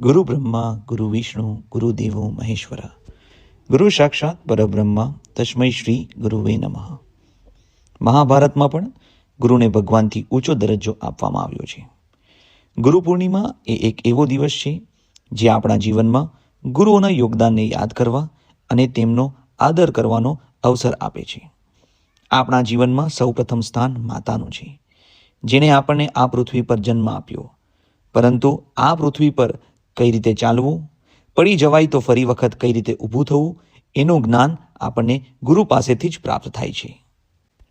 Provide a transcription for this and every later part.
ગુરુ બ્રહ્મા ગુરુ વિષ્ણુ ગુરુદેવો મહેશ્વરા ગુરુ સાક્ષાત પરબ્રહ્મા તસ્મૈ શ્રી ગુરુવે નમઃ. મહાભારતમાં પણ ગુરુને ભગવાનથી ઊંચો દરજ્જો આપવામાં આવ્યો છે. ગુરુ પૂર્ણિમા એ એક એવો દિવસ છે જે આપણા જીવનમાં ગુરુઓના યોગદાનને યાદ કરવા અને તેમનો આદર કરવાનો અવસર આપે છે. આપણા જીવનમાં સૌપ્રથમ સ્થાન માતાનું છે, જેણે આપણને આ પૃથ્વી પર જન્મ આપ્યો. પરંતુ આ પૃથ્વી પર કઈ રીતે ચાલવું, પડી જવાય તો ફરી વખત કઈ રીતે ઊભું થવું, એનું જ્ઞાન આપણને ગુરુ પાસેથી જ પ્રાપ્ત થાય છે.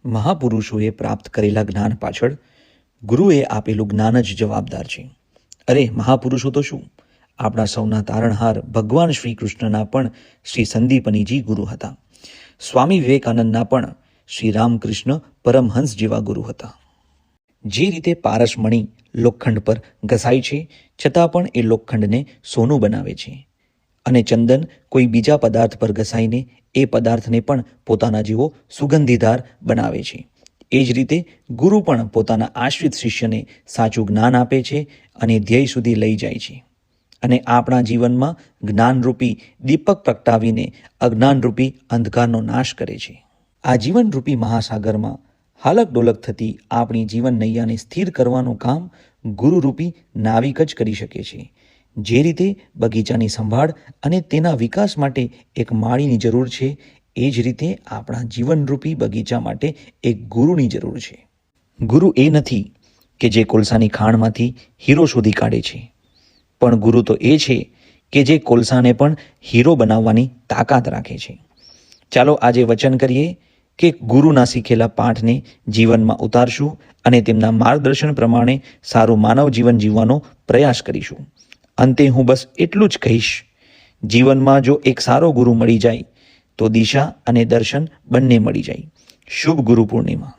મહાપુરુષોએ પ્રાપ્ત કરેલા જ્ઞાન પાછળ ગુરુએ આપેલું જ્ઞાન જ જવાબદાર છે. અરે મહાપુરુષો તો શું, આપણા સૌના તારણહાર ભગવાન શ્રી કૃષ્ણના પણ શ્રી સંદીપનીજી ગુરુ હતા. સ્વામી વિવેકાનંદના પણ શ્રી રામકૃષ્ણ પરમહંસ જેવા ગુરુ હતા. જે રીતે પારસમણી લોખંડ પર ઘસાય છે છતાં પણ એ લોખંડને સોનું બનાવે છે, અને ચંદન કોઈ બીજા પદાર્થ પર ઘસાઈને એ પદાર્થને પણ પોતાના જેવો સુગંધીદાર બનાવે છે. એ જ રીતે ગુરુ પણ પોતાના આશ્રિત શિષ્યને સાચું જ્ઞાન આપે છે અને ધ્યેય સુધી લઈ જાય છે, અને આપણા જીવનમાં જ્ઞાનરૂપી દીપક પ્રગટાવીને અજ્ઞાનરૂપી અંધકારનો નાશ કરે છે. આ જીવનરૂપી મહાસાગરમાં હાલક ડોલક થતી આપણી જીવન નૈયાને સ્થિર કરવાનું કામ ગુરુરૂપી નાવિક જ કરી શકે છે. જે રીતે બગીચાની સંભાળ અને તેના વિકાસ માટે એક માળીની જરૂર છે, એ જ રીતે આપણા જીવનરૂપી બગીચા માટે એક ગુરુની જરૂર છે. ગુરુ એ નથી કે જે કોલસાની ખાણમાંથી હીરો શોધી કાઢે છે, પણ ગુરુ તો એ છે કે જે કોલસાને પણ હીરો બનાવવાની તાકાત રાખે છે. ચાલો આજે વચન કરીએ કે ગુરુના શીખેલા પાઠને જીવનમાં ઉતારશું અને તેમના માર્ગદર્શન પ્રમાણે સારું માનવ જીવન જીવવાનો પ્રયાસ કરીશું. અંતે હું બસ એટલું જ કહીશ, જીવનમાં જો એક સારો ગુરુ મળી જાય તો દિશા અને દર્શન બંને મળી જાય. શુભ ગુરુ પૂર્ણિમા.